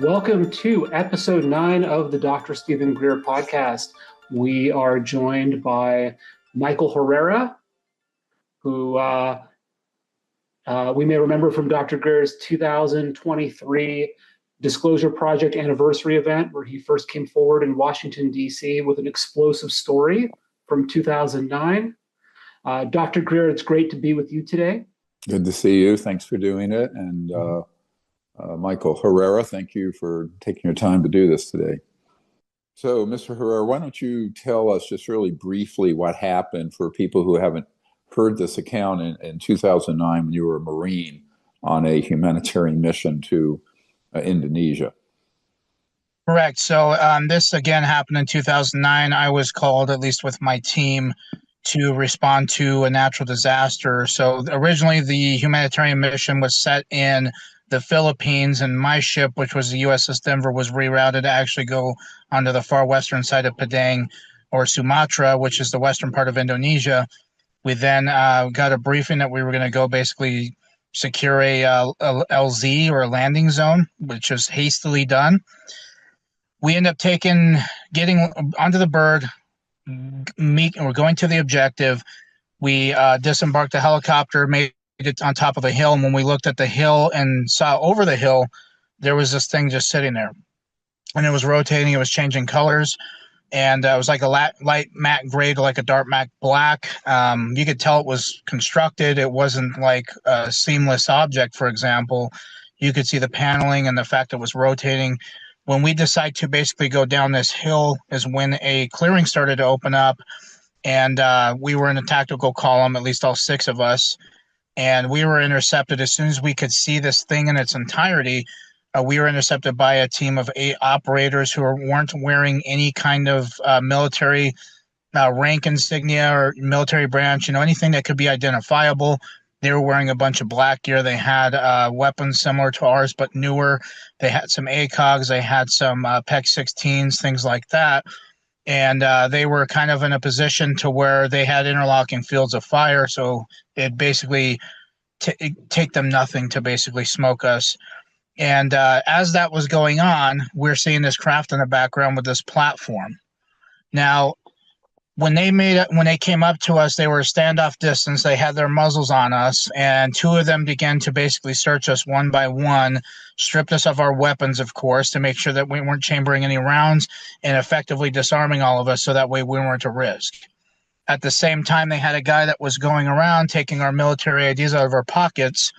Welcome to episode 9 of the Dr. Stephen Greer podcast. We are joined by Michael Herrera, who we may remember from Dr. Greer's 2023 Disclosure Project anniversary event, where he first came forward in Washington, D.C. with an explosive story from 2009. Dr. Greer, it's great to be with you today. Good to see you. Thanks for doing it. And Michael Herrera, thank you for taking your time to do this today. So, Mr. Herrera, why don't you tell us just really briefly what happened for people who haven't heard this account in 2009 when you were a Marine on a humanitarian mission to Indonesia. Correct. So this again happened in 2009. I was called, at least with my team, to respond to a natural disaster. So originally the humanitarian mission was set in the Philippines, and my ship, which was the USS Denver, was rerouted to actually go onto the far western side of Padang or Sumatra, which is the western part of Indonesia. We then got a briefing that we were going to go basically secure a LZ or a landing zone, which was hastily done. We end up getting onto the bird, we're going to the objective. We disembarked the helicopter, made it on top of the hill, and when we looked at the hill and saw over the hill, there was this thing just sitting there, and it was rotating. It was changing colors, and it was like a light matte gray to like a dark matte black. You could tell it was constructed. It wasn't like a seamless object, for example. You could see the paneling and the fact it was rotating. When we decide to basically go down this hill is when a clearing started to open up, and we were in a tactical column, at least all 6 of us, and we were intercepted as soon as we could see this thing in its entirety. We were intercepted by a team of 8 operators who weren't wearing any kind of military rank insignia or military branch, anything that could be identifiable. They were wearing a bunch of black gear. They had weapons similar to ours, but newer. They had some ACOGs. They had some PEC-16s, things like that. And they were kind of in a position to where they had interlocking fields of fire. So it basically take them nothing to basically smoke us. And as that was going on, we're seeing this craft in the background with this platform. Now, when they came up to us, they were standoff distance. They had their muzzles on us, and 2 of them began to basically search us one by one, stripped us of our weapons, of course, to make sure that we weren't chambering any rounds, and effectively disarming all of us so that way we weren't at risk. At the same time, they had a guy that was going around taking our military IDs out of our pockets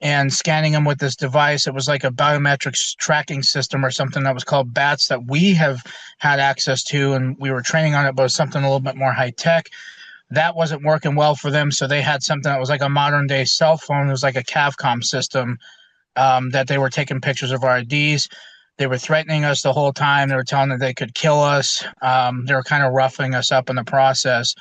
and scanning them with this device. It was like a biometrics tracking system or something that was called BATS that we have had access to, and we were training on it, but it was something a little bit more high tech. That wasn't working well for them, so they had something that was like a modern day cell phone. It was like a CAVCOM system that they were taking pictures of our IDs. They were threatening us the whole time. They were telling that they could kill us. They were kind of roughing us up in the process.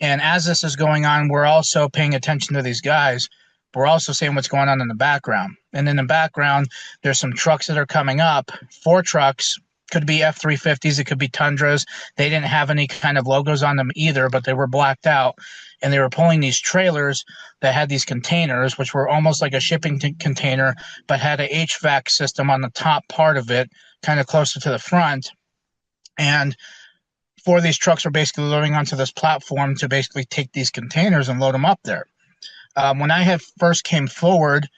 And as this is going on, we're also paying attention to these guys. We're also seeing what's going on in the background. And in the background, there's some trucks that are coming up. 4 trucks, could be F-350s, it could be Tundras. They didn't have any kind of logos on them either, but they were blacked out. And they were pulling these trailers that had these containers, which were almost like a shipping container, but had a HVAC system on the top part of it, kind of closer to the front. And 4 of these trucks are basically loading onto this platform to basically take these containers and load them up there. When I had first came forward,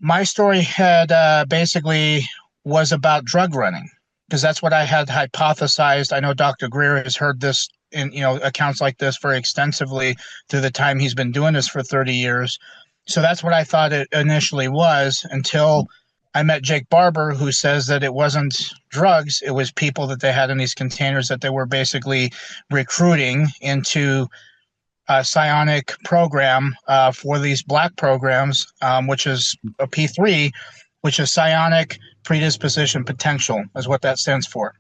my story had basically was about drug running, because that's what I had hypothesized. I know Dr. Greer has heard this in accounts like this very extensively through the time he's been doing this for 30 years. So that's what I thought it initially was, until I met Jake Barber, who says that it wasn't drugs, it was people that they had in these containers that they were basically recruiting into a psionic program for these black programs, which is a P3, which is psionic predisposition potential, is what that stands for.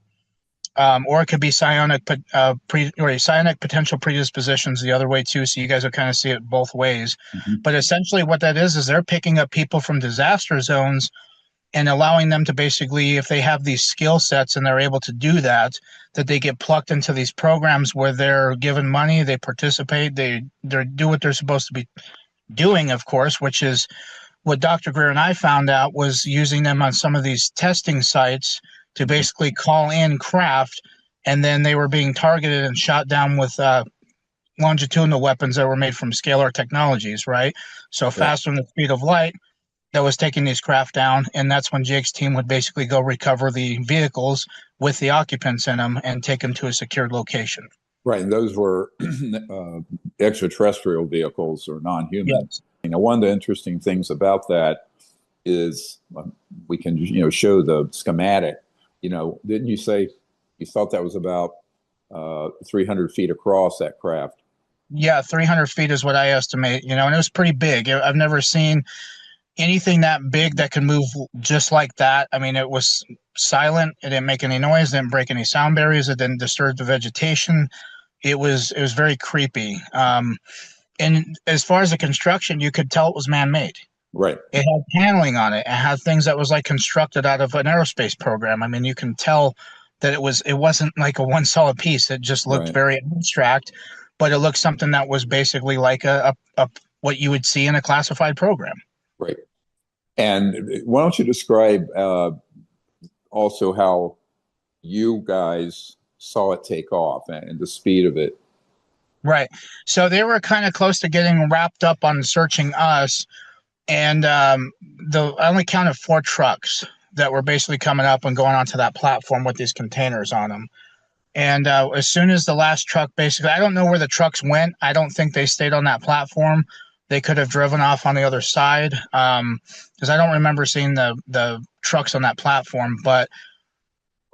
Or it could be psionic potential predispositions the other way too. So you guys will kind of see it both ways. Mm-hmm. But essentially what that is they're picking up people from disaster zones and allowing them to basically, if they have these skill sets and they're able to do that, that they get plucked into these programs where they're given money, they participate, they do what they're supposed to be doing, of course, which is what Dr. Greer and I found out was using them on some of these testing sites to basically call in craft, and then they were being targeted and shot down with longitudinal weapons that were made from scalar technologies, right? So faster than the speed of light, that was taking these craft down, and that's when Jake's team would basically go recover the vehicles with the occupants in them and take them to a secured location. Right, and those were extraterrestrial vehicles or non-human. Yes. You know, one of the interesting things about that is we can, you know, show the schematic. You know, didn't you say you thought that was about 300 feet across, that craft? Yeah, 300 feet is what I estimate, you know, and it was pretty big. I've never seen anything that big that can move just like that. I mean, it was silent. It didn't make any noise, didn't break any sound barriers. It didn't disturb the vegetation. It was very creepy. And as far as the construction, you could tell it was man-made. Right. It had paneling on it. It had things that was like constructed out of an aerospace program. I mean, you can tell that it wasn't like a one solid piece. It just looked very abstract, but it looked something that was basically like a what you would see in a classified program. Right. And why don't you describe also how you guys saw it take off and the speed of it? Right. So they were kind of close to getting wrapped up on searching us. And I only counted 4 trucks that were basically coming up and going onto that platform with these containers on them. And as soon as the last truck, basically, I don't know where the trucks went. I don't think they stayed on that platform. They could have driven off on the other side, because I don't remember seeing the trucks on that platform. But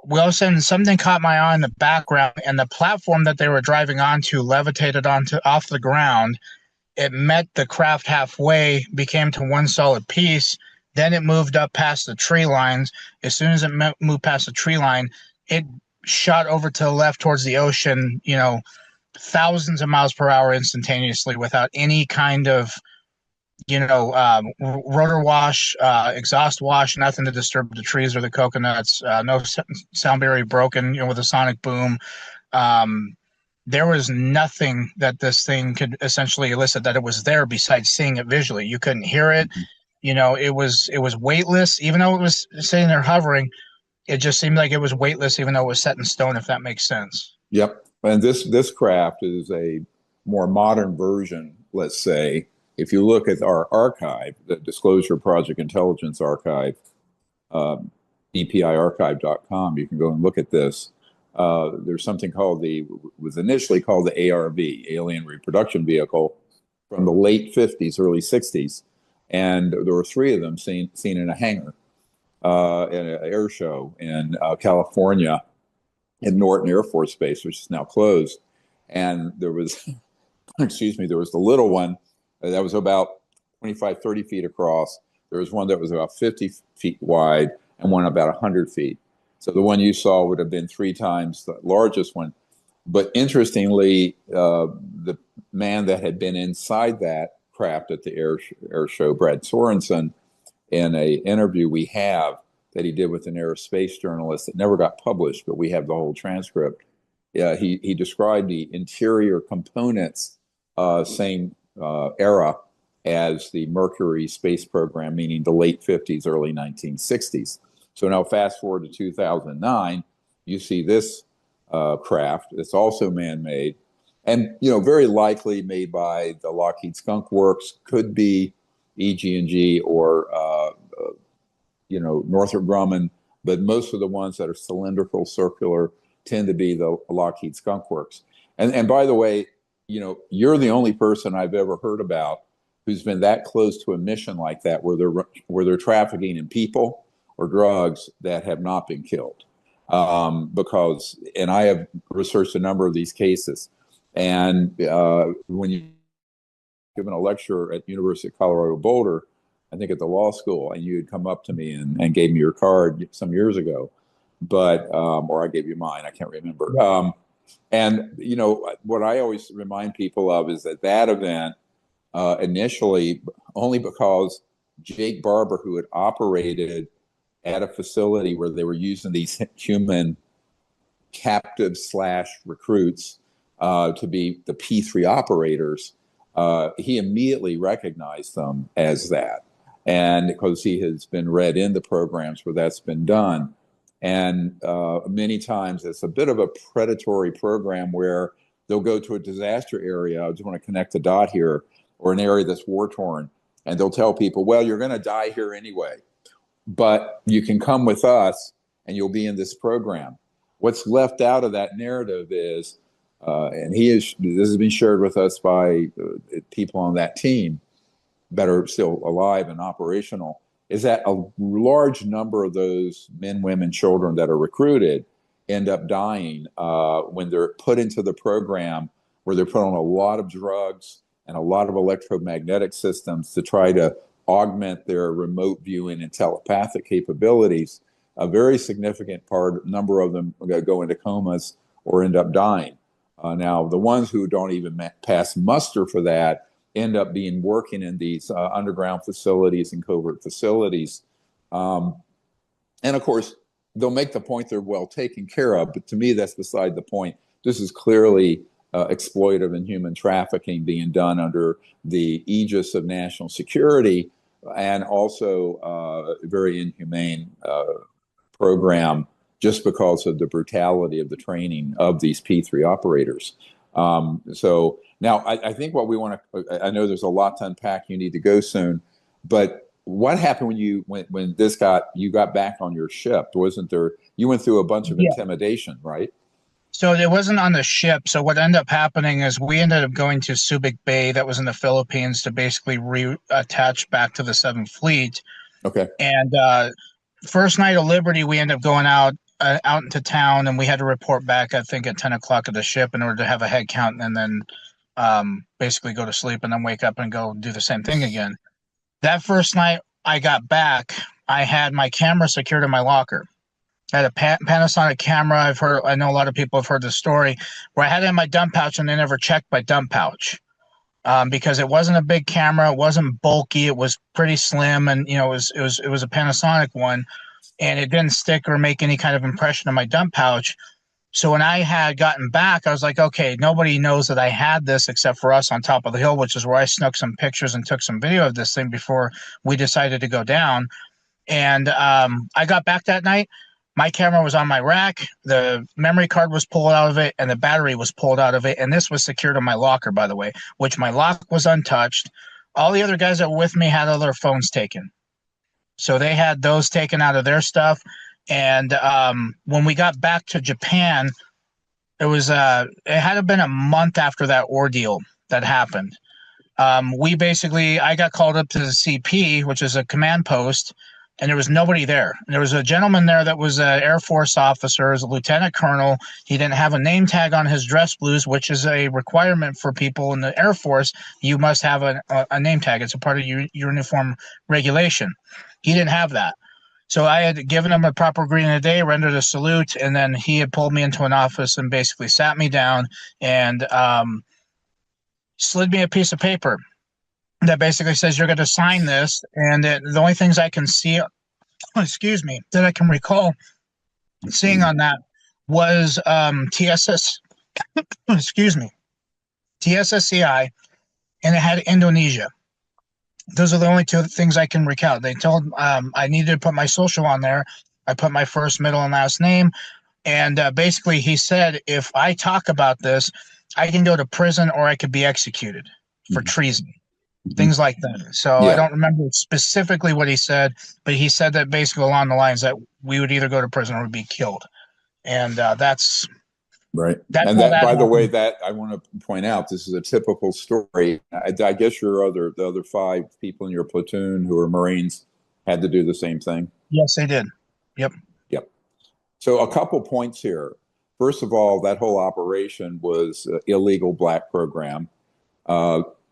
all of a sudden, something caught my eye in the background, and the platform that they were driving onto levitated off the ground. It met the craft halfway, became to one solid piece. Then it moved up past the tree lines. As soon as it moved past the tree line, it shot over to the left towards the ocean, you know, thousands of miles per hour instantaneously without any kind of, you know, rotor wash, exhaust wash, nothing to disturb the trees or the coconuts, no sound barrier broken, you know, with a sonic boom. There was nothing that this thing could essentially elicit that it was there besides seeing it visually. You couldn't hear it. You know, it was weightless, even though it was sitting there hovering. It just seemed like it was weightless, even though it was set in stone, if that makes sense. Yep. And this craft is a more modern version, let's say. If you look at our archive, the Disclosure Project Intelligence Archive, epiarchive.com, you can go and look at this. There's something was initially called the ARV, Alien Reproduction Vehicle, from the late 50s, early 60s. And there were 3 of them seen in a hangar at an air show in California at Norton Air Force Base, which is now closed. And there was, there was the little one that was about 25, 30 feet across. There was one that was about 50 feet wide and one about 100 feet. So the one you saw would have been 3 times the largest one. But interestingly, the man that had been inside that craft at the air show, Brad Sorensen, in an interview we have that he did with an aerospace journalist that never got published, but we have the whole transcript. He described the interior components, same era as the Mercury space program, meaning the late 50s, early 1960s. So now fast forward to 2009, you see this craft. It's also man-made, and very likely made by the Lockheed Skunk Works. Could be EG&G or Northrop Grumman, but most of the ones that are cylindrical, circular, tend to be the Lockheed Skunk Works. And by the way, you're the only person I've ever heard about who's been that close to a mission like that, where they're trafficking in people or drugs that have not been killed. And I have researched a number of these cases. And when you given a lecture at University of Colorado Boulder, I think at the law school, and you had come up to me and gave me your card some years ago, or I gave you mine, I can't remember. And what I always remind people of is that event initially, only because Jake Barber, who had operated at a facility where they were using these human captives / recruits to be the P3 operators, he immediately recognized them as that. and because he has been read in the programs where that's been done. And many times it's a bit of a predatory program where they'll go to a disaster area. I just want to connect the dot here, or an area that's war-torn, and they'll tell people, well, you're going to die here anyway, but you can come with us and you'll be in this program. What's left out of that narrative is, and this has been shared with us by people on that team that are still alive and operational, is that a large number of those men, women, children that are recruited end up dying when they're put into the program, where they're put on a lot of drugs and a lot of electromagnetic systems to try to augment their remote viewing and telepathic capabilities. A very significant number of them go into comas or end up dying. Now, the ones who don't even pass muster for that end up working in these underground facilities and covert facilities. And of course, they'll make the point they're well taken care of, but to me, that's beside the point. This is clearly exploitive and human trafficking being done under the aegis of national security, and also a very inhumane program just because of the brutality of the training of these P3 operators. So now I think what we want to, I know there's a lot to unpack, you need to go soon, but what happened when you got back on your ship? Wasn't there, you went through a bunch of intimidation, right? So it wasn't on the ship. So what ended up happening is we ended up going to Subic Bay, that was in the Philippines, to basically reattach back to the 7th Fleet. Okay. And first night of Liberty, we ended up going out into town, and we had to report back, I think, at 10 o'clock of the ship in order to have a head count, and then basically go to sleep and then wake up and go do the same thing again. That first night I got back, I had my camera secured in my locker. I had a Panasonic camera. I know a lot of people have heard the story, where I had it in my dump pouch and they never checked my dump pouch because it wasn't a big camera. It wasn't bulky. It was pretty slim, and it was a Panasonic one, and it didn't stick or make any kind of impression on my dump pouch. So when I had gotten back, I was like, okay, nobody knows that I had this except for us on top of the hill, which is where I snuck some pictures and took some video of this thing before we decided to go down. And I got back that night. My camera was on my rack, the memory card was pulled out of it, and the battery was pulled out of it. And this was secured in my locker, by the way, which my lock was untouched. All the other guys that were with me had all their phones taken. So they had those taken out of their stuff. And when we got back to Japan, it had been a month after that ordeal that happened. I got called up to the CP, which is a command post, and there was nobody there. And there was a gentleman there that was an Air Force officer, as a lieutenant colonel. He didn't have a name tag on his dress blues, which is a requirement for people in the Air Force. You must have a name tag. It's a part of your uniform regulation. He didn't have that. So I had given him a proper greeting of the day, rendered a salute, and then he had pulled me into an office and basically sat me down and slid me a piece of paper that basically says, you're going to sign this. And the only things I can see, that I can recall seeing on that was TSSCI, and it had Indonesia. Those are the only two things I can recount. They told I needed to put my social on there. I put my first, middle, and last name. And basically he said, if I talk about this, I can go to prison or I could be executed for treason. Things like that. So I don't remember specifically what he said, but he said that basically along the lines that we would either go to prison or be killed. And that's right. That's and that, by happened. the way, that I want to point out, this is a typical story. I guess the other 5 people in your platoon who are Marines had to do the same thing. Yes, they did. Yep. So a couple points here. First of all, that whole operation was an illegal black program.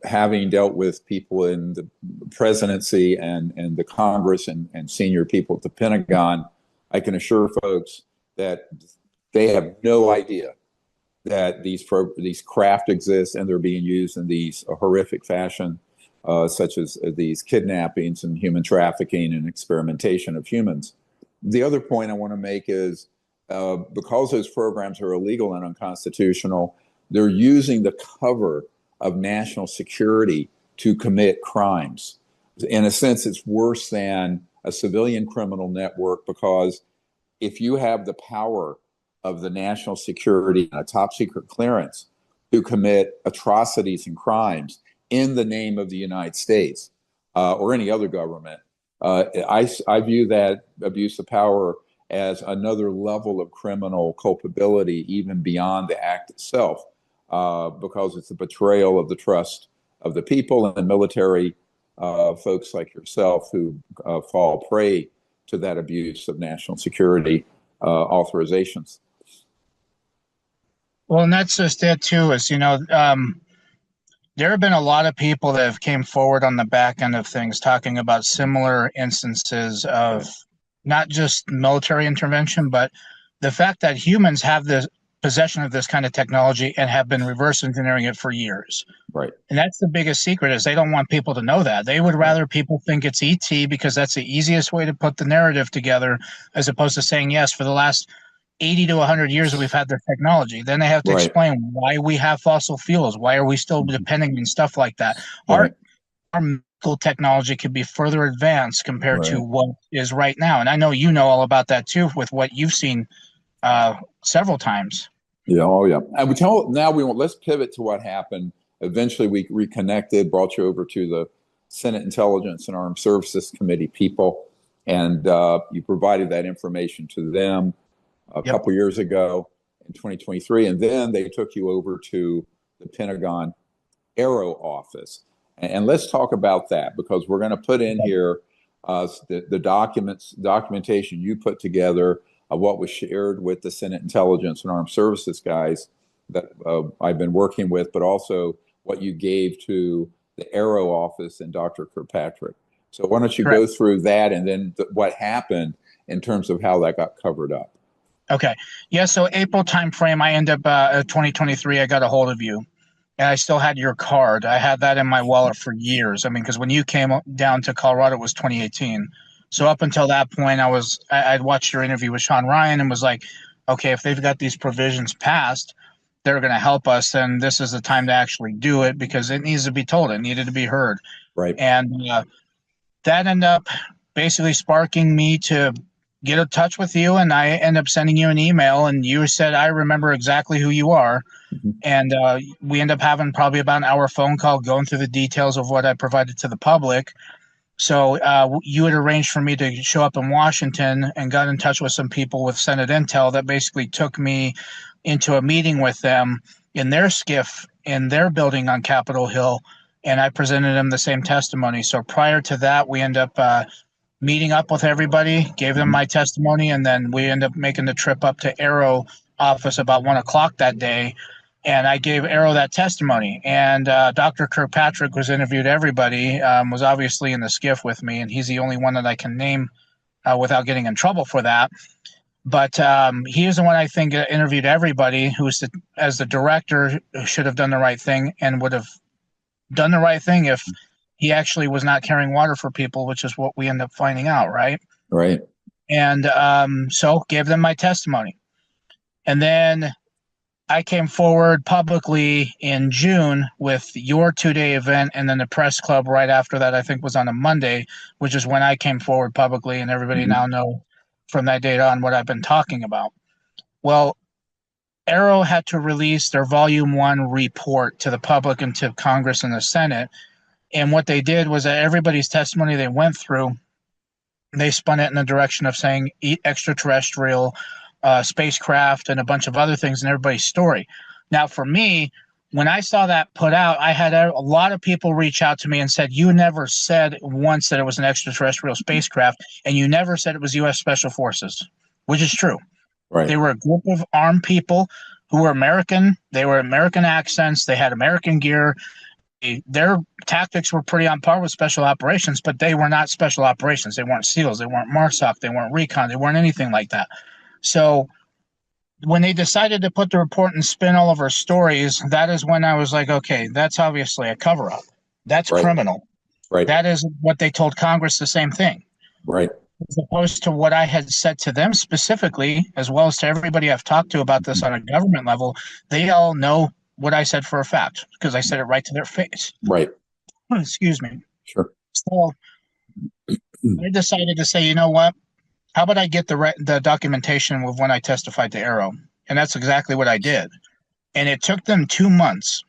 Having dealt with people in the presidency and the Congress and senior people at the Pentagon, I can assure folks that they have no idea that these craft exist and they're being used in these horrific fashion, such as these kidnappings and human trafficking and experimentation of humans. The other point I want to make is because those programs are illegal and unconstitutional, they're using the cover of national security to commit crimes. in a sense, it's worse than a civilian criminal network, because if you have the power of the national security and a top secret clearance to commit atrocities and crimes in the name of the United States or any other government, I view that abuse of power as another level of criminal culpability, even beyond the act itself, because it's a betrayal of the trust of the people and military folks like yourself who fall prey to that abuse of national security authorizations. Well, and that's just it too, is, there have been a lot of people that have came forward on the back end of things talking about similar instances of not just military intervention, but the fact that humans have the possession of this kind of technology and have been reverse engineering it for years. Right. And that's the biggest secret, is they don't want people to know that. They would rather people think it's ET, because that's the easiest way to put the narrative together, as opposed to saying, yes, for the last 80 to 100 years we've had this technology. Then they have to explain why we have fossil fuels. Why are we still depending on stuff like that? Our medical technology could be further advanced compared to what is right now. And I know you know all about that too, with what you've seen several times. Yeah. Oh, yeah. And let's pivot to what happened. Eventually, we reconnected, brought you over to the Senate Intelligence and Armed Services Committee people, and you provided that information to them a couple years ago in 2023. And then they took you over to the Pentagon Aero office. And let's talk about that, because we're going to put in here the documentation you put together of what was shared with the Senate Intelligence and Armed Services guys that I've been working with, but also what you gave to the Aero office and Dr. Kirkpatrick. So why don't you go through that, and then what happened in terms of how that got covered up? Okay. Yeah. So April timeframe, I end up 2023. I got a hold of you, and I still had your card. I had that in my wallet for years. I mean, because when you came down to Colorado, it was 2018. So up until that point, I'd watched your interview with Sean Ryan and was like, okay, if they've got these provisions passed, they're going to help us, and this is the time to actually do it, because it needs to be told. It needed to be heard. Right. And that ended up basically sparking me to get in touch with you, and I end up sending you an email, and you said, I remember exactly who you are. And we end up having probably about an hour phone call going through the details of what I provided to the public. So you had arranged for me to show up in Washington, and got in touch with some people with Senate Intel that basically took me into a meeting with them in their skiff in their building on Capitol Hill, and I presented them the same testimony. So prior to that, we end up meeting up with everybody, gave them my testimony, and then we end up making the trip up to Aero office about 1 o'clock that day. And I gave Aero that testimony. And Dr. Kirkpatrick was interviewed everybody, was obviously in the skiff with me, and he's the only one that I can name without getting in trouble for that. But he is the one I think interviewed everybody, who's as the director, should have done the right thing, and would have done the right thing if he actually was not carrying water for people, which is what we end up finding out, right? Right. And so gave them my testimony. And then I came forward publicly in June with your 2-day event, and then the press club right after that, I think was on a Monday, which is when I came forward publicly, and everybody now know from that date on what I've been talking about. Well, Aero had to release their Volume 1 report to the public and to Congress and the Senate. And what they did was that everybody's testimony they went through, they spun it in the direction of saying extraterrestrial, spacecraft, and a bunch of other things in everybody's story. Now, for me, when I saw that put out, I had a lot of people reach out to me and said, you never said once that it was an extraterrestrial spacecraft, and you never said it was U.S. Special Forces, which is true. Right. They were a group of armed people who were American. They were American accents. They had American gear. Their tactics were pretty on par with special operations, but they were not special operations. They weren't SEALs. They weren't MARSOC. They weren't recon. They weren't anything like that. So when they decided to put the report and spin all of our stories, that is when I was like, okay, that's obviously a cover-up. That's criminal. Right. That is what they told Congress, the same thing. Right. As opposed to what I had said to them specifically, as well as to everybody I've talked to about this on a government level, they all know what I said for a fact, because I said it right to their face. Right. Excuse me. Sure. So I decided to say, you know what? How about I get the documentation of when I testified to Arrow? And that's exactly what I did. And it took them 2 months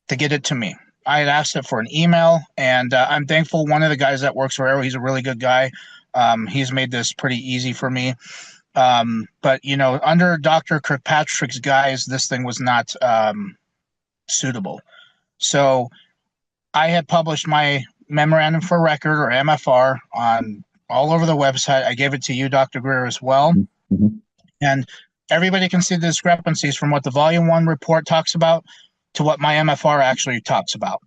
to get it to me. I had asked it for an email, and I'm thankful. One of the guys that works for Arrow, he's a really good guy. He's made this pretty easy for me. But under Dr. Kirkpatrick's guise, this thing was not suitable. So I had published my memorandum for record, or MFR, on all over the website. I gave it to you, Dr. Greer, as well. Mm-hmm. And everybody can see the discrepancies from what the Volume 1 report talks about to what my MFR actually talks about.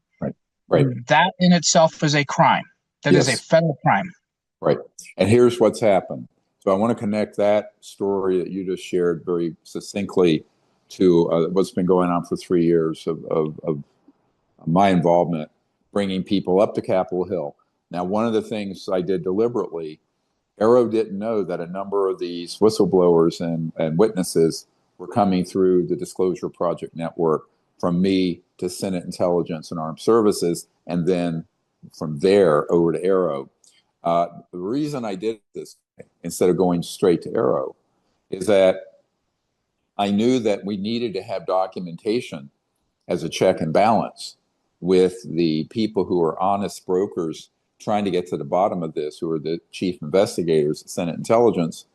Right. That in itself is a crime. That is a federal crime. Right. And here's what's happened. So I want to connect that story that you just shared very succinctly to what's been going on for 3 years of my involvement, bringing people up to Capitol Hill. Now, one of the things I did deliberately, Arrow didn't know that a number of these whistleblowers and witnesses were coming through the Disclosure Project network from me to Senate Intelligence and Armed Services, and then from there over to Arrow. The reason I did this instead of going straight to Arrow is that I knew that we needed to have documentation as a check and balance with the people who are honest brokers trying to get to the bottom of this, who are the chief investigators at Senate Intelligence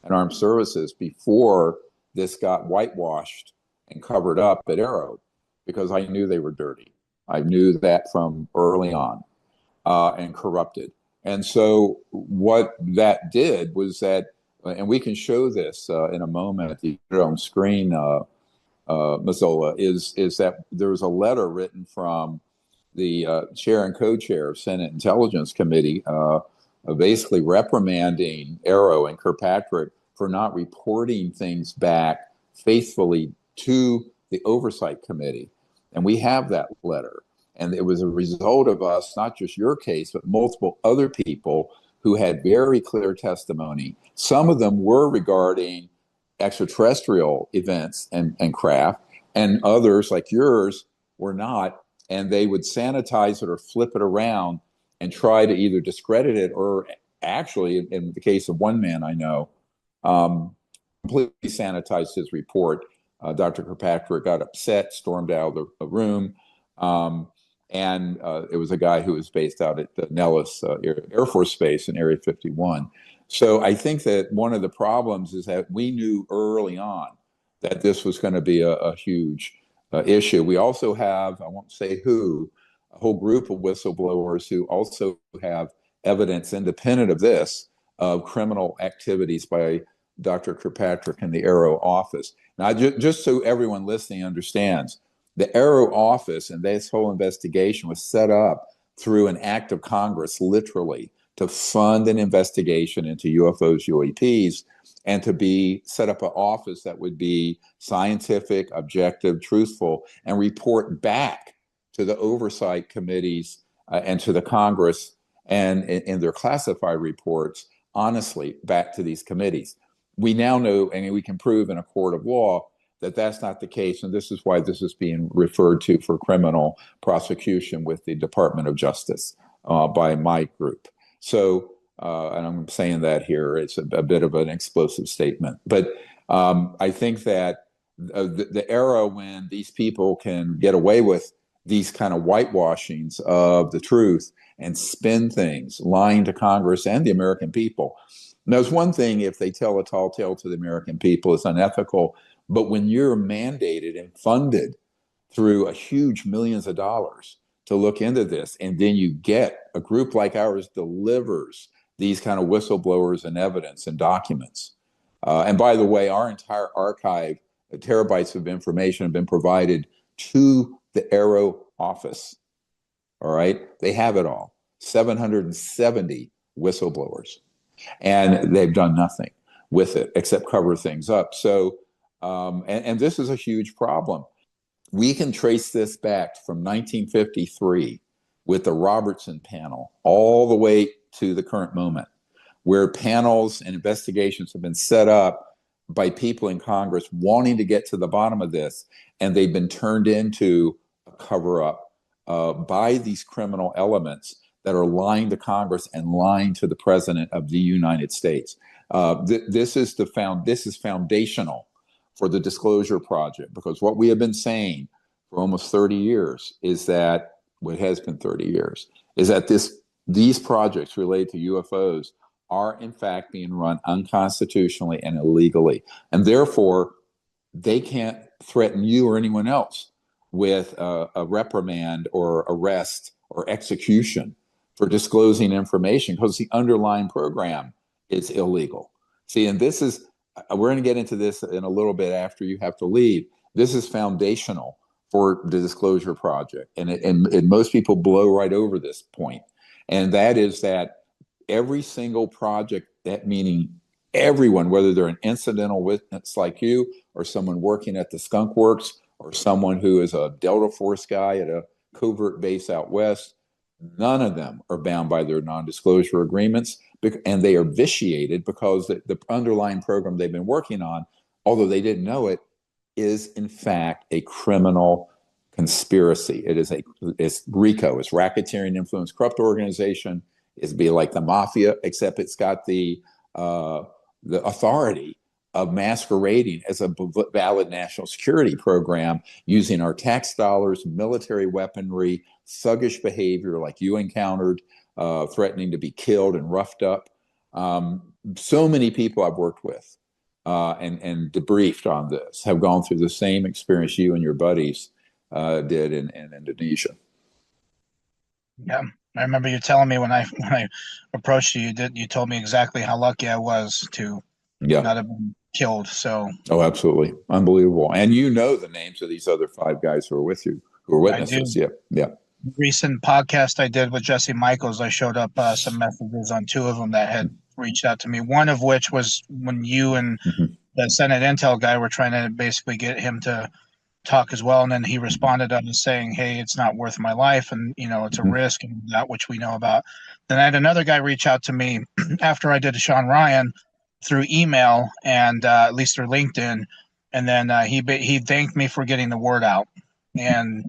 and Armed Services, before this got whitewashed and covered up at Arrow, because I knew they were dirty. I knew that from early on, and corrupted. And so what that did was that, and we can show this in a moment at the on screen, Mazzola, is that there was a letter written from the chair and co-chair of Senate Intelligence Committee, basically reprimanding Arrow and Kirkpatrick for not reporting things back faithfully to the Oversight Committee. And we have that letter. And it was a result of us, not just your case, but multiple other people who had very clear testimony. Some of them were regarding extraterrestrial events and craft, and others, like yours, were not. And they would sanitize it or flip it around and try to either discredit it, or actually, in the case of one man I know, completely sanitized his report. Dr. Kirkpatrick got upset, stormed out of the room. And it was a guy who was based out at the Nellis Air Force Base in Area 51. So I think that one of the problems is that we knew early on that this was going to be a huge issue. We also have, I won't say who, a whole group of whistleblowers who also have evidence independent of this, of criminal activities by Dr. Kirkpatrick in the Arrow office. Now, just so everyone listening understands, the Arrow office and this whole investigation was set up through an act of Congress, literally, to fund an investigation into UFOs, UAPs, and to be set up an office that would be scientific, objective, truthful, and report back to the oversight committees and to the Congress, and in their classified reports, honestly, back to these committees. We now know, and we can prove in a court of law, that that's not the case, and this is why this is being referred to for criminal prosecution with the Department of Justice by my group. So, and I'm saying that here, it's a bit of an explosive statement, but I think that the era when these people can get away with these kind of whitewashings of the truth and spin things, lying to Congress and the American people. Now, it's one thing if they tell a tall tale to the American people, it's unethical. But when you're mandated and funded through a huge millions of dollars to look into this, and then you get a group like ours delivers these kind of whistleblowers and evidence and documents. And by the way, our entire archive, terabytes of information have been provided to the Arrow office. All right. They have it all. 770 whistleblowers. And they've done nothing with it except cover things up. So, and this is a huge problem. We can trace this back from 1953 with the Robertson panel all the way to the current moment, where panels and investigations have been set up by people in Congress wanting to get to the bottom of this, and they've been turned into a cover-up by these criminal elements that are lying to Congress and lying to the President of the United States. This is foundational for the Disclosure Project, because what we have been saying for almost 30 years is that, what has been 30 years, is that these projects related to UFOs are in fact being run unconstitutionally and illegally. And therefore, they can't threaten you or anyone else with a reprimand or arrest or execution for disclosing information, because the underlying program is illegal. See, and this is, we're going to get into this in a little bit after you have to leave. This is foundational for the Disclosure Project. And most people blow right over this point. And that is that every single project, that meaning everyone, whether they're an incidental witness like you, or someone working at the Skunk Works, or someone who is a Delta Force guy at a covert base out west, none of them are bound by their non-disclosure agreements, and they are vitiated because the underlying program they've been working on, although they didn't know it, is in fact a criminal conspiracy. It's RICO, it's Racketeering Influence Corrupt Organization. It's be like the mafia, except it's got the authority of masquerading as a valid national security program, using our tax dollars, military weaponry, thuggish behavior like you encountered, threatening to be killed and roughed up. So many people I've worked with and debriefed on this have gone through the same experience you and your buddies did in Indonesia. Yeah, I remember you telling me when I approached you, you told me exactly how lucky I was to not have been killed. So absolutely unbelievable. And you know the names of these other 5 guys who are with you, who are witnesses. Yeah. Recent podcast I did with Jesse Michaels, I showed up some messages on 2 of them that had reached out to me. One of which was when you and the Senate Intel guy were trying to basically get him to talk as well, and then he responded on saying, "Hey, it's not worth my life, and it's a risk," and that which we know about. Then I had another guy reach out to me after I did a Sean Ryan through email and at least through LinkedIn, and then he thanked me for getting the word out. And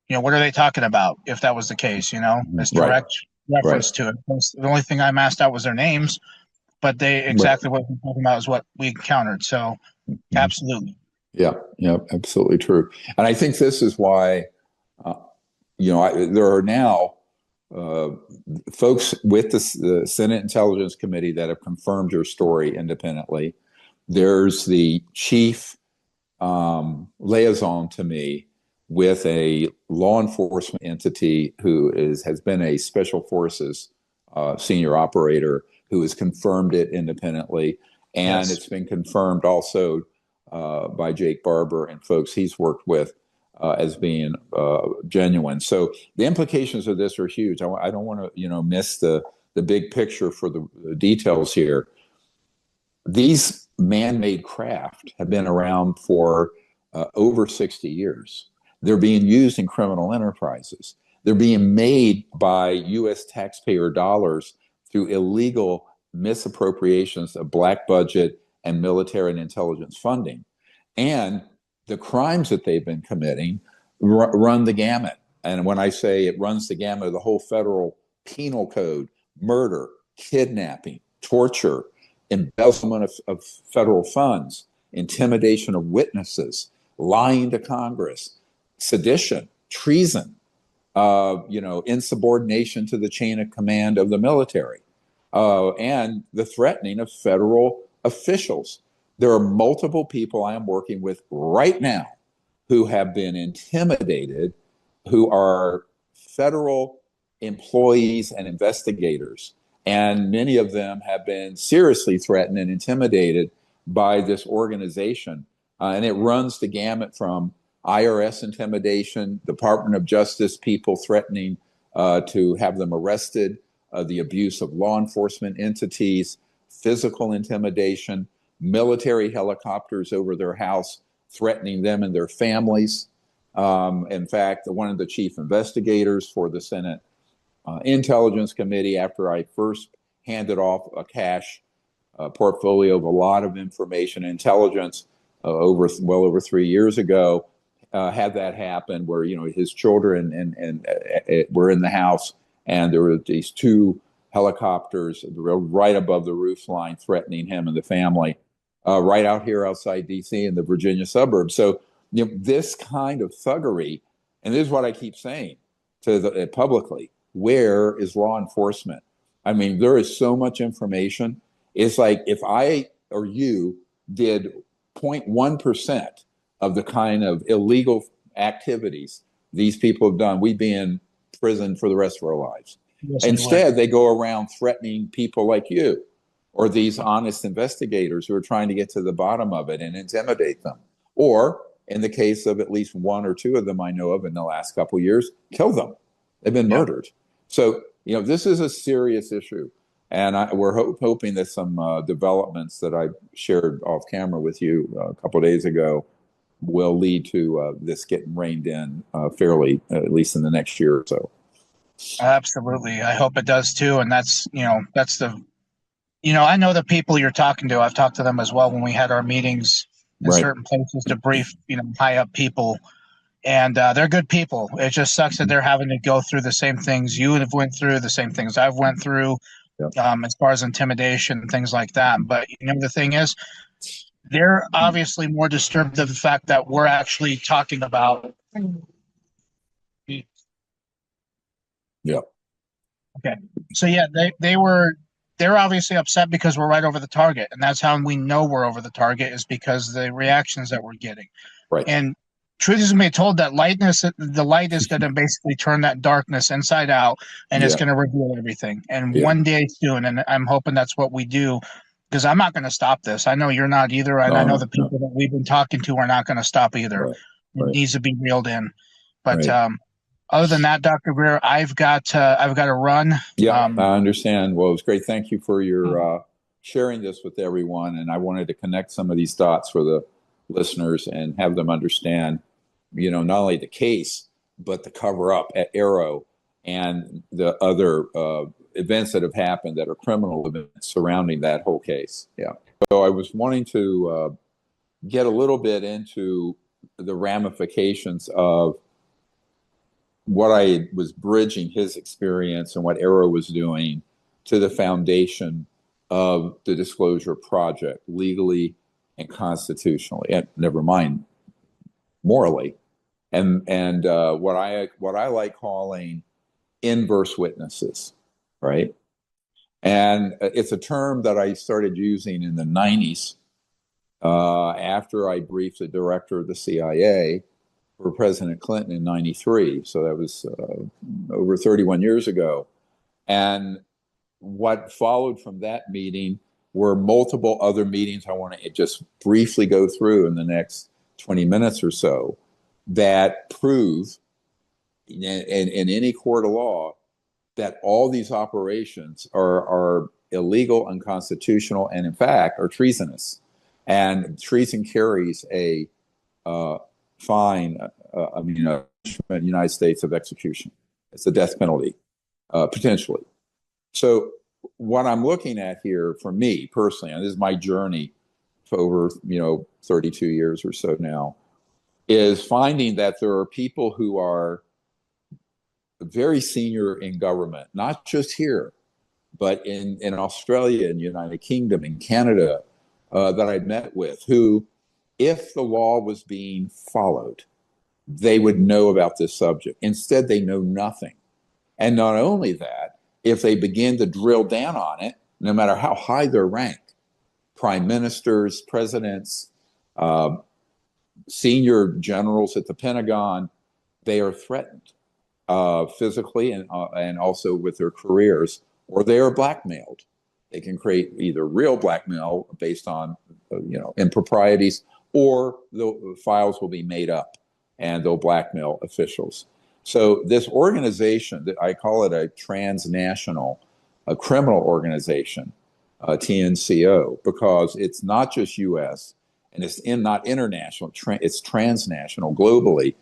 what are they talking about? If that was the case, as direct reference to it. The only thing I masked out was their names, but they exactly what we're talking about is what we encountered. So, absolutely. Yeah, absolutely true. And I think this is why, there are now folks with the Senate Intelligence Committee that have confirmed your story independently. There's the chief liaison to me with a law enforcement entity who has been a special forces senior operator who has confirmed it independently. And it's been confirmed also by Jake Barber and folks he's worked with as being genuine. So the implications of this are huge. I don't want to miss the big picture for the details here. These man-made craft have been around for over 60 years. They're being used in criminal enterprises. They're being made by U.S. taxpayer dollars through illegal misappropriations of black budget and military and intelligence funding. And the crimes that they've been committing run the gamut. And when I say it runs the gamut of the whole federal penal code, murder, kidnapping, torture, embezzlement of federal funds, intimidation of witnesses, lying to Congress, sedition, treason, insubordination to the chain of command of the military, and the threatening of federal officials. There are multiple people I am working with right now who have been intimidated, who are federal employees and investigators. And many of them have been seriously threatened and intimidated by this organization. And it runs the gamut from IRS intimidation, Department of Justice people threatening to have them arrested, the abuse of law enforcement entities, physical intimidation, military helicopters over their house threatening them and their families. In fact, one of the chief investigators for the Senate Intelligence Committee, after I first handed off a cache portfolio of a lot of information and intelligence well over 3 years ago, had that happen where his children and were in the house, and there were these two helicopters right above the roof line threatening him and the family, right out here outside D.C. in the Virginia suburbs. So, this kind of thuggery, and this is what I keep saying to publicly, where is law enforcement? I mean, there is so much information. It's like if I or you did 0.1% of the kind of illegal activities these people have done, we'd be in prison for the rest of our lives. Yes, Instead, they go around threatening people like you or these honest investigators who are trying to get to the bottom of it and intimidate them. Or, in the case of at least one or two of them I know of in the last couple of years, kill them. They've been murdered. So, this is a serious issue. And we're hoping that some developments that I shared off camera with you a couple of days ago will lead to this getting reined in fairly, at least in the next year or so. Absolutely. I hope it does too. And that's I know the people you're talking to. I've talked to them as well when we had our meetings in certain places to brief, high up people. And they're good people. It just sucks that they're having to go through the same things you have went through, the same things I've went through, as far as intimidation and things like that. But the thing is, they're obviously more disturbed of the fact that we're actually talking about. Yeah. Okay. So they're obviously upset because we're right over the target, and that's how we know we're over the target, is because the reactions that we're getting. Right. And truth is being told, that the light is going to basically turn that darkness inside out, and it's going to reveal everything. And one day soon, and I'm hoping that's what we do, because I'm not going to stop this. I know you're not either, and I know the people that we've been talking to are not going to stop either. Right. It needs to be reeled in. But other than that, Dr. Greer, I've got to run. Yeah, I understand. Well, it was great. Thank you for your sharing this with everyone. And I wanted to connect some of these dots for the listeners and have them understand, not only the case, but the cover up at Arrow and the other events that have happened that are criminal events surrounding that whole case. Yeah. So I was wanting to get a little bit into the ramifications of what I was bridging his experience and what Arrow was doing to the foundation of the Disclosure Project, legally and constitutionally, and never mind morally, and what I like calling inverse witnesses, right? And it's a term that I started using in the 90s after I briefed the director of the CIA for President Clinton in 93. So that was over 31 years ago. And what followed from that meeting were multiple other meetings I want to just briefly go through in the next 20 minutes or so that prove in any court of law that all these operations are illegal, unconstitutional, and in fact are treasonous. And treason carries a fine, United States of execution. It's a death penalty, potentially. So what I'm looking at here for me personally, and this is my journey for over, 32 years or so now, is finding that there are people who are very senior in government, not just here, but in Australia, in the United Kingdom, in Canada, that I met with, who, if the law was being followed, they would know about this subject. Instead, they know nothing. And not only that, if they begin to drill down on it, no matter how high their rank, prime ministers, presidents, senior generals at the Pentagon, they are threatened physically and also with their careers, or they are blackmailed. They can create either real blackmail based on improprieties, or the files will be made up and they'll blackmail officials. So this organization, that I call it a transnational, a criminal organization, TNCO, because it's not just U.S. and it's not international, it's transnational, globally,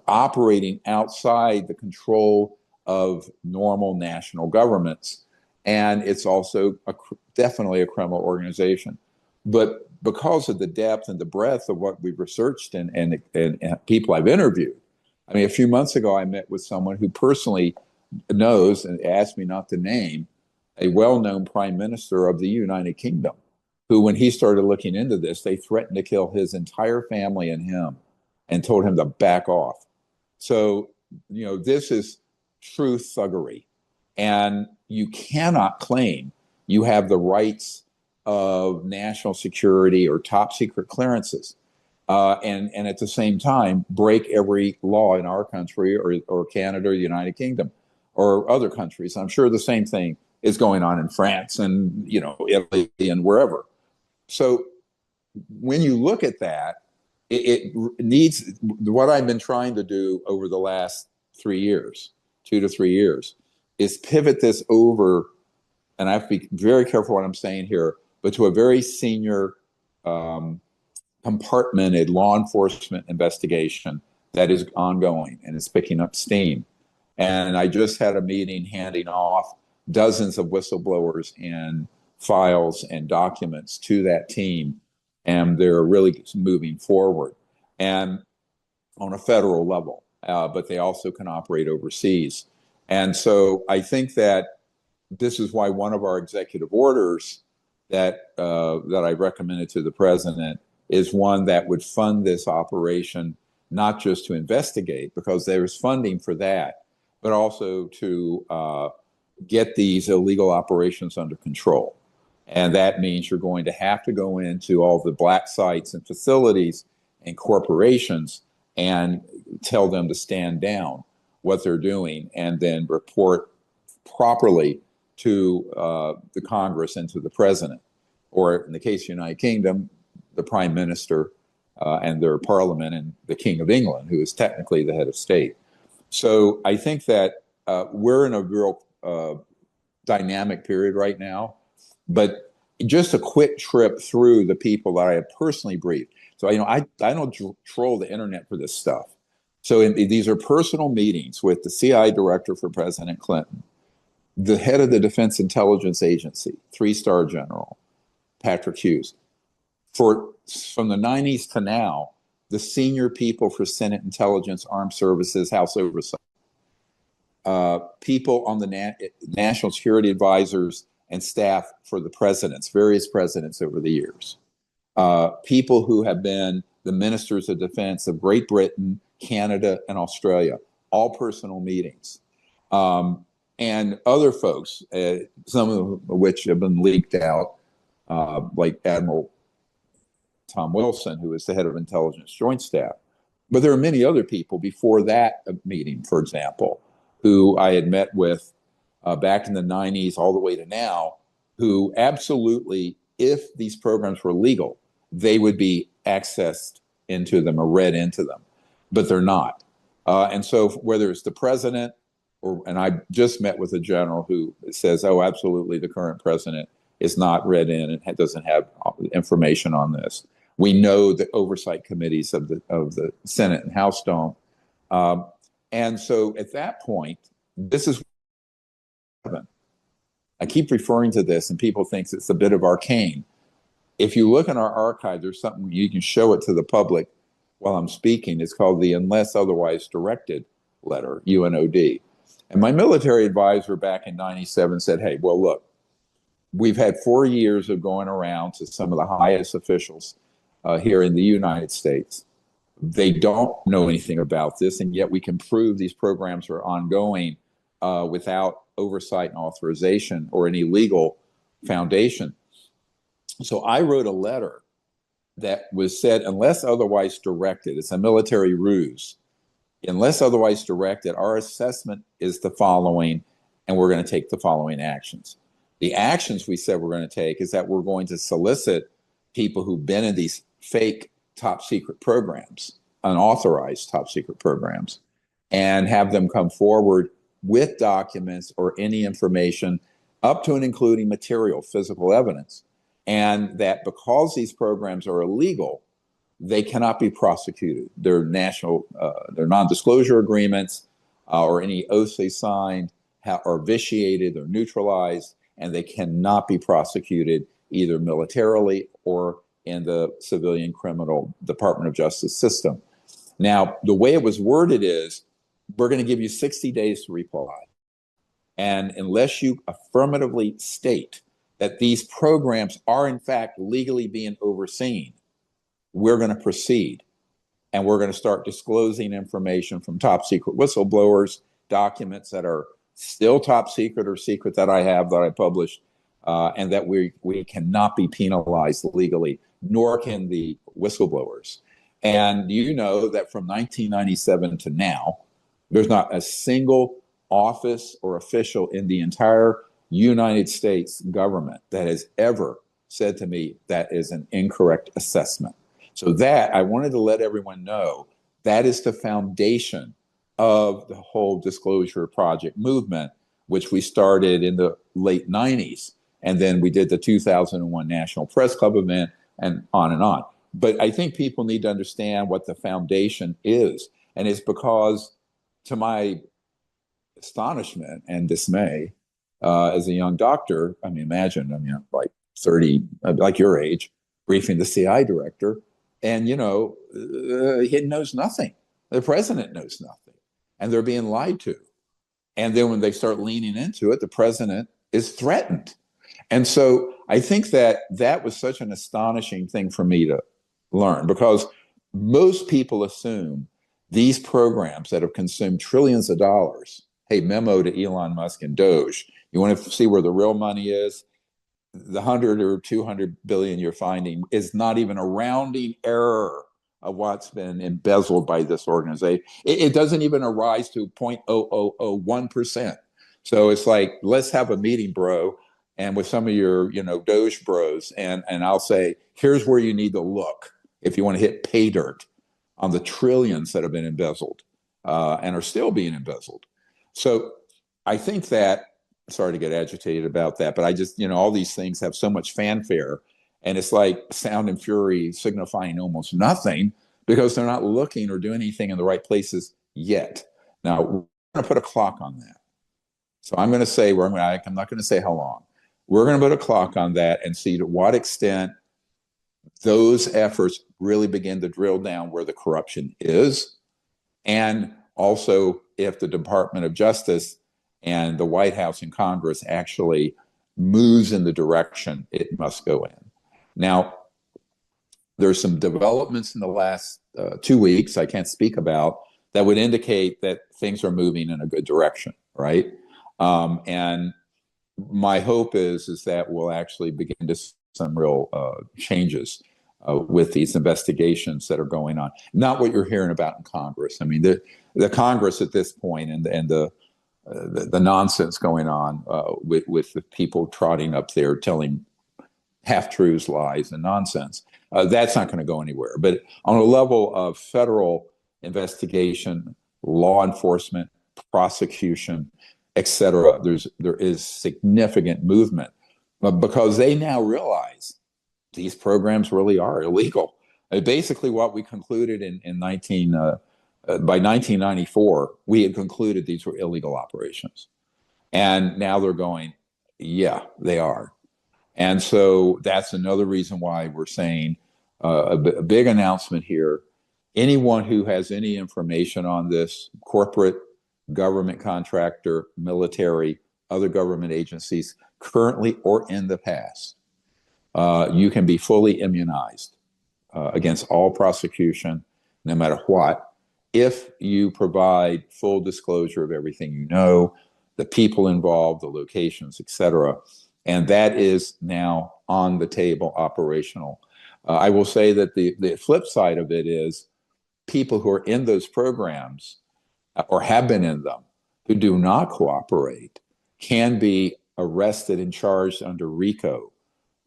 operating outside the control of normal national governments. And it's also definitely a criminal organization. But because of the depth and the breadth of what we've researched and people I've interviewed, I mean, a few months ago, I met with someone who personally knows and asked me not to name a well-known prime minister of the United Kingdom, who, when he started looking into this, they threatened to kill his entire family and him and told him to back off. So, this is true thuggery. And you cannot claim you have the rights of national security or top secret clearances. And at the same time, break every law in our country or Canada or the United Kingdom or other countries. I'm sure the same thing is going on in France and, Italy and wherever. So when you look at that, it needs, what I've been trying to do over the last 3 years, 2 to 3 years, is pivot this over, and I have to be very careful what I'm saying here, but to a very senior compartmented law enforcement investigation that is ongoing and is picking up steam. And I just had a meeting handing off dozens of whistleblowers and files and documents to that team, and they're really moving forward and on a federal level, but they also can operate overseas. And so I think that this is why one of our executive orders that I recommended to the president is one that would fund this operation, not just to investigate, because there's funding for that, but also to get these illegal operations under control. And that means you're going to have to go into all the black sites and facilities and corporations and tell them to stand down what they're doing and then report properly to the Congress and to the president, or in the case of the United Kingdom, the prime minister and their parliament and the King of England, who is technically the head of state. So I think that we're in a real dynamic period right now, but just a quick trip through the people that I have personally briefed. So, I don't troll the internet for this stuff. So these are personal meetings with the CI director for President Clinton, the head of the Defense Intelligence Agency, 3-star general, Patrick Hughes. From the 90s to now, the senior people for Senate Intelligence, Armed Services, House Oversight, people on the National Security Advisors and staff for the presidents, various presidents over the years, people who have been the ministers of defense of Great Britain, Canada, and Australia, all personal meetings. And other folks, some of which have been leaked out, like Admiral Tom Wilson, who is the head of Intelligence Joint Staff. But there are many other people before that meeting, for example, who I had met with back in the 90s all the way to now, who absolutely, if these programs were legal, they would be accessed into them or read into them, but they're not. And so whether it's the president, and I just met with a general who says, oh, absolutely, the current president is not read in and doesn't have information on this. We know the oversight committees of the Senate and House don't. And so at that point, this is, I keep referring to this and people think it's a bit of arcane. If you look in our archive, there's something you can show it to the public while I'm speaking. It's called the Unless Otherwise Directed letter, UNOD. And my military advisor back in 97 said, hey, well, look, we've had 4 years of going around to some of the highest officials here in the United States. They don't know anything about this, and yet we can prove these programs are ongoing without oversight and authorization or any legal foundation. So I wrote a letter that was said, unless otherwise directed, it's a military ruse. Unless otherwise directed, our assessment is the following, and we're going to take the following actions. The actions we said we're going to take is that we're going to solicit people who've been in these fake top secret programs, unauthorized top secret programs, and have them come forward with documents or any information up to and including material, physical evidence, and that because these programs are illegal, they cannot be prosecuted. Their non-disclosure agreements or any oaths they signed are vitiated or neutralized, and they cannot be prosecuted either militarily or in the civilian criminal Department of Justice system. Now, the way it was worded is, we're going to give you 60 days to reply. And unless you affirmatively state that these programs are in fact legally being overseen, we're going to proceed. And we're going to start disclosing information from top secret whistleblowers, documents that are still top secret or secret that I have that I published, and that we cannot be penalized legally, nor can the whistleblowers. And you know that from 1997 to now, there's not a single office or official in the entire United States government that has ever said to me that is an incorrect assessment. So that, I wanted to let everyone know, that is the foundation of the whole disclosure project movement, which we started in the late 90s. And then we did the 2001 National Press Club event and on and on. But I think people need to understand what the foundation is. And it's because, to my astonishment and dismay, as a young doctor, I mean, imagine, like 30, like your age, briefing the CI director, and, he knows nothing. The president knows nothing. And they're being lied to. And then when they start leaning into it, the president is threatened. And so I think that was such an astonishing thing for me to learn, because most people assume these programs that have consumed trillions of dollars, hey, memo to Elon Musk and Doge, you want to see where the real money is? The 100 or 200 billion you're finding is not even a rounding error of what's been embezzled by this organization. It doesn't even arise to 0.0001%. So it's like, let's have a meeting, bro, and with some of your, Doge bros, and I'll say, here's where you need to look if you want to hit pay dirt on the trillions that have been embezzled and are still being embezzled. So I think that, sorry to get agitated about that, but I just, all these things have so much fanfare, and it's like sound and fury signifying almost nothing because they're not looking or doing anything in the right places yet. Now, we're going to put a clock on that. So I'm going to say, I'm not going to say how long. We're going to put a clock on that and see to what extent those efforts really begin to drill down where the corruption is, and also if the Department of Justice and the White House and Congress actually moves in the direction it must go in. Now, there's some developments in the last 2 weeks I can't speak about that would indicate that things are moving in a good direction, right? And my hope is that we'll actually begin to see some real changes with these investigations that are going on. Not what you're hearing about in Congress. I mean, the Congress at this point and the nonsense going on with the people trotting up there telling half-truths, lies, and nonsense. That's not going to go anywhere. But on a level of federal investigation, law enforcement, prosecution, et cetera, there is significant movement because they now realize these programs really are illegal. Basically, what we concluded by 1994, we had concluded these were illegal operations. And now they're going, yeah, they are. And so that's another reason why we're saying a big announcement here. Anyone who has any information on this, corporate, government contractor, military, other government agencies, currently or in the past, you can be fully immunized against all prosecution, no matter what, if you provide full disclosure of everything you know, the people involved, the locations, et cetera. And that is now on the table, operational. I will say that the flip side of it is people who are in those programs or have been in them who do not cooperate can be arrested and charged under RICO,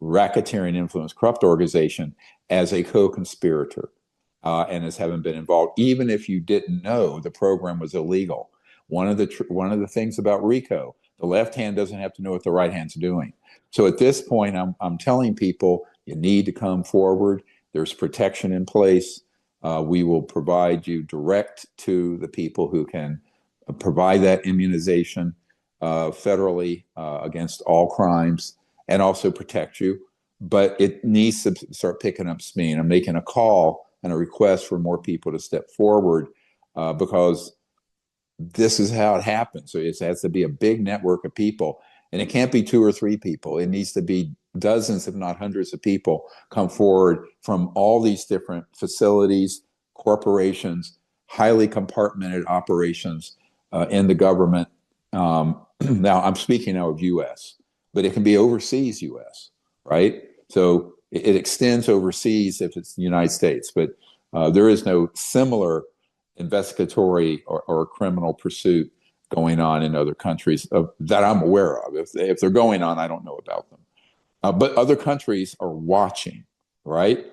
Racketeering Influence Corrupt Organization, as a co-conspirator and as having been involved, even if you didn't know the program was illegal. One of the things about RICO, the left hand doesn't have to know what the right hand's doing. So at this point, I'm telling people you need to come forward. There's protection in place. We will provide you direct to the people who can provide that immunization federally against all crimes and also protect you. But it needs to start picking up steam. I'm making a call and a request for more people to step forward because this is how it happens. So it has to be a big network of people, and it can't be 2 or 3 people. It needs to be dozens, if not hundreds of people come forward from all these different facilities, corporations, highly compartmented operations in the government. Now I'm speaking now of US, but it can be overseas US, right? So it extends overseas if it's the United States, but there is no similar investigatory or criminal pursuit going on in other countries that I'm aware of. If they're going on, I don't know about them. But other countries are watching, right?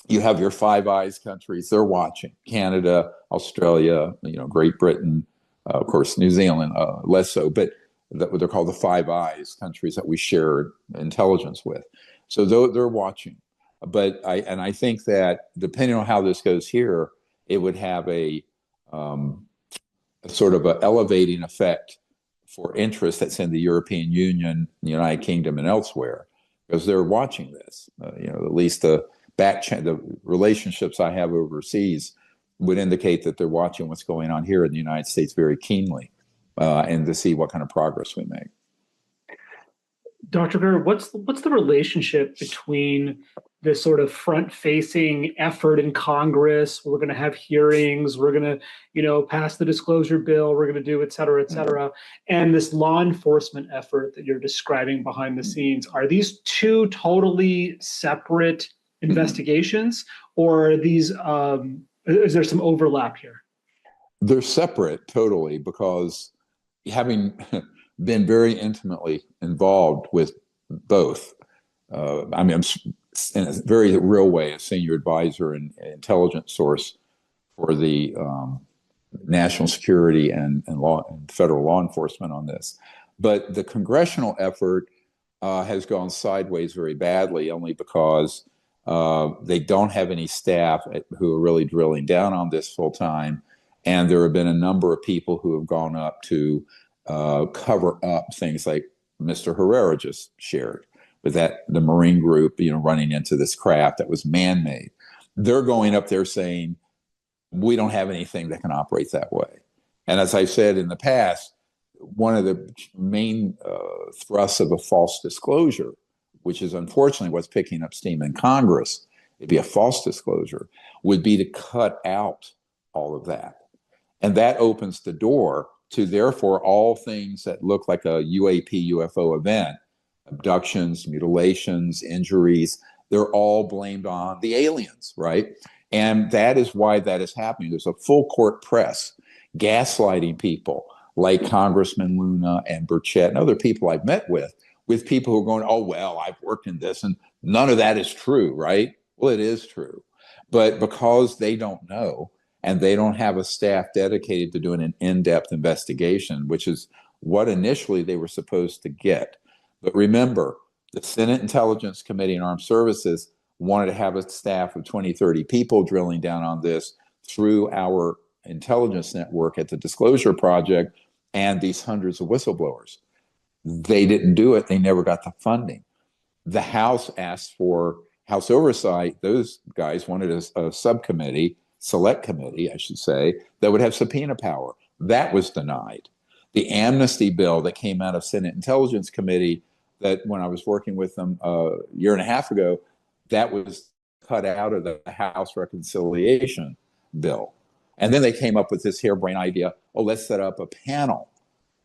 You have your Five Eyes countries, they're watching. Canada, Australia, Great Britain, of course, New Zealand, less so, but they're called the Five Eyes countries that we share intelligence with. So they're watching. But I think that depending on how this goes here, it would have a sort of an elevating effect for interest that's in the European Union, the United Kingdom, and elsewhere, because they're watching this. At least the relationships I have overseas would indicate that they're watching what's going on here in the United States very keenly, and to see what kind of progress we make. Dr. Greer, what's the relationship between this sort of front-facing effort in Congress? We're going to have hearings. We're going to, pass the disclosure bill. We're going to do et cetera, and this law enforcement effort that you're describing behind the scenes. Are these two totally separate investigations, or are these? Is there some overlap here? They're separate totally, because having been very intimately involved with both. I'm in a very real way a senior advisor and intelligence source for the national security and federal law enforcement on this. But the congressional effort has gone sideways very badly, only because they don't have any staff who are really drilling down on this full time. And there have been a number of people who have gone up to cover up things like Mr. Herrera just shared, with the Marine group, running into this craft that was man-made. They're going up there saying, we don't have anything that can operate that way. And as I've said in the past, one of the main thrusts of a false disclosure, which is unfortunately what's picking up steam in Congress, it'd be a false disclosure, would be to cut out all of that. And that opens the door to, therefore, all things that look like a UAP, UFO event, abductions, mutilations, injuries, they're all blamed on the aliens, right? And that is why that is happening. There's a full court press gaslighting people like Congressman Luna and Burchett and other people I've met with people who are going, oh, well, I've worked in this, and none of that is true, right? Well, it is true. But because they don't know, and they don't have a staff dedicated to doing an in-depth investigation, which is what initially they were supposed to get. But remember, the Senate Intelligence Committee and Armed Services wanted to have a staff of 20, 30 people drilling down on this through our intelligence network at the Disclosure Project and these hundreds of whistleblowers. They didn't do it. They never got the funding. The House asked for House oversight. Those guys wanted a subcommittee, select committee, I should say, that would have subpoena power. That was denied. The amnesty bill that came out of Senate Intelligence Committee, that when I was working with them a year and a half ago, that was cut out of the House reconciliation bill. And then they came up with this harebrained idea, let's set up a panel,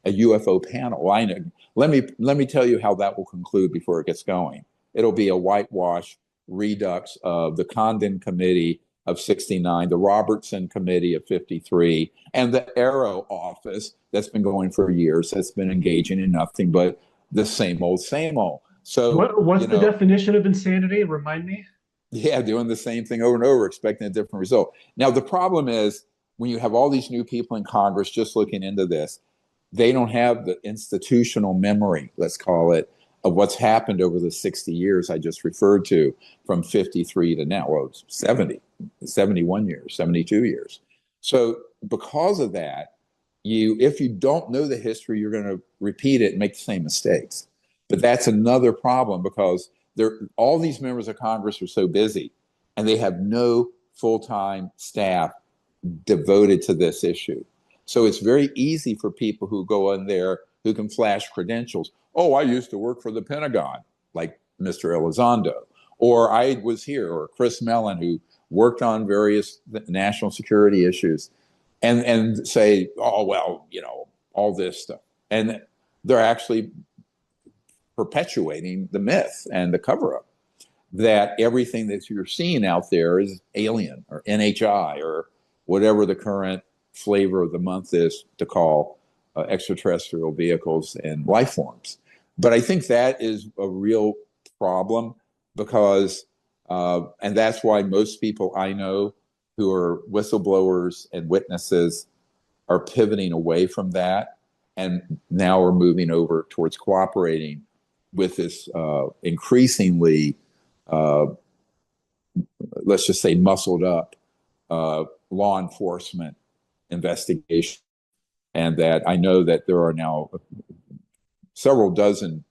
a UFO panel. Well, I know. Let me tell you how that will conclude before it gets going. It'll be a whitewash redux of the Condon Committee of 69, the Robertson Committee of 53, and the Arrow office that's been going for years, that's been engaging in nothing but the same old, same old. So what's the definition of insanity? Remind me. Yeah, doing the same thing over and over, expecting a different result. Now, the problem is when you have all these new people in Congress just looking into this, they don't have the institutional memory, let's call it, of what's happened over the 60 years I just referred to, from 53 to now, well, it's 70, 71 years, 72 years. So because of that, if you don't know the history, you're going to repeat it and make the same mistakes. But that's another problem, because all these members of Congress are so busy and they have no full-time staff devoted to this issue. So it's very easy for people who go in there who can flash credentials. Oh, I used to work for the Pentagon, like Mr. Elizondo, or I was here, or Chris Mellon, who worked on various national security issues, and say, oh, well, all this stuff. And they're actually perpetuating the myth and the cover-up that everything that you're seeing out there is alien or NHI or whatever the current flavor of the month is to call extraterrestrial vehicles and life forms. But I think that is a real problem because, and that's why most people I know who are whistleblowers and witnesses are pivoting away from that and now are moving over towards cooperating with this increasingly, let's just say, muscled up law enforcement investigation. And that I know that there are now several dozen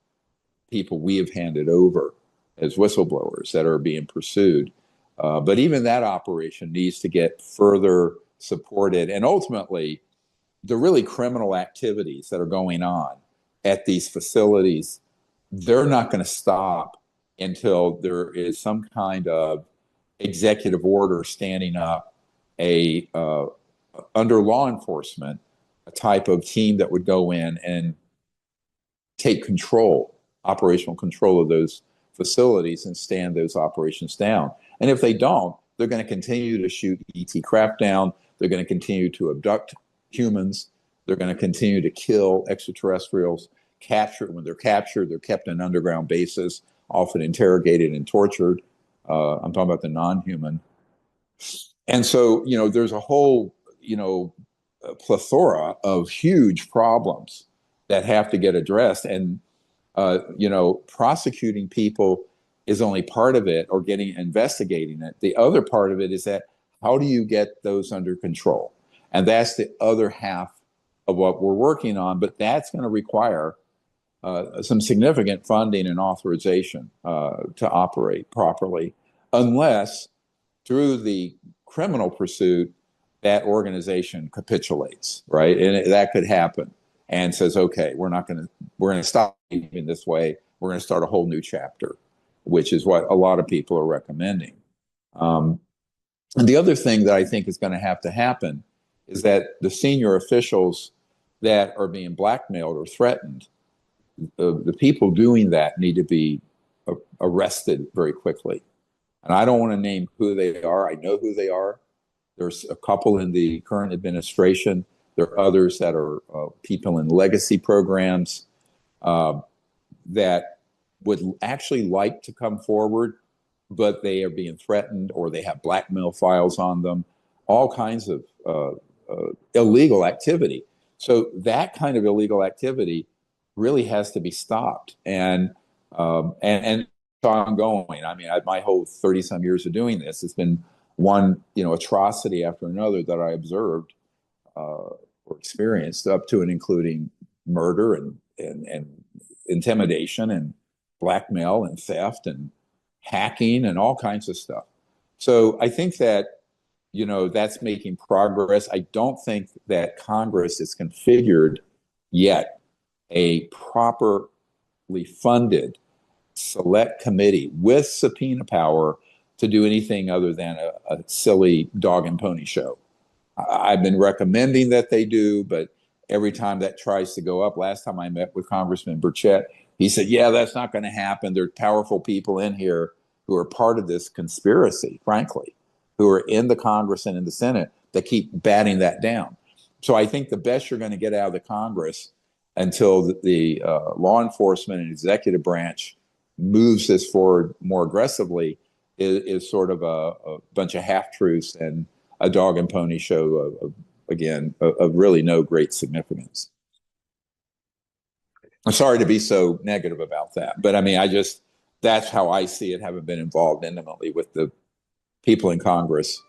people we have handed over as whistleblowers that are being pursued. But even that operation needs to get further supported. And ultimately, the really criminal activities that are going on at these facilities, they're not going to stop until there is some kind of executive order standing up under law enforcement, a type of team that would go in and take operational control of those facilities and stand those operations down. And if they don't, they're going to continue to shoot ET crap down. They're going to continue to abduct humans. They're going to continue to kill extraterrestrials. When they're captured, they're kept in underground bases, often interrogated and tortured. I'm talking about the non-human. And so, there's a whole, a plethora of huge problems that have to get addressed. And, prosecuting people is only part of it, or investigating it. The other part of it is that how do you get those under control? And that's the other half of what we're working on. But that's going to require some significant funding and authorization to operate properly, unless through the criminal pursuit, that organization capitulates, right? And that could happen and says, okay, we're going to stop in this way. We're going to start a whole new chapter, which is what a lot of people are recommending. And the other thing that I think is going to happen is that the senior officials that are being blackmailed or threatened, the people doing that need to be arrested very quickly. And I don't want to name who they are. I know who they are. There's a couple in the current administration. There are others that are people in legacy programs that would actually like to come forward, but they are being threatened, or they have blackmail files on them, all kinds of illegal activity. So that kind of illegal activity really has to be stopped. And ongoing. I mean, my whole 30-some years of doing this, it's been one, atrocity after another that I observed or experienced, up to and including murder and intimidation and blackmail and theft and hacking and all kinds of stuff. So I think that, that's making progress. I don't think that Congress has configured yet a properly funded select committee with subpoena power to do anything other than a silly dog and pony show. I've been recommending that they do, but every time that tries to go up, last time I met with Congressman Burchett, he said, yeah, that's not going to happen. There are powerful people in here who are part of this conspiracy, frankly, who are in the Congress and in the Senate that keep batting that down. So I think the best you're going to get out of the Congress until the law enforcement and executive branch moves this forward more aggressively is sort of a bunch of half-truths and a dog and pony show of really no great significance. I'm sorry to be so negative about that, but I mean, that's how I see it, having been involved intimately with the people in Congress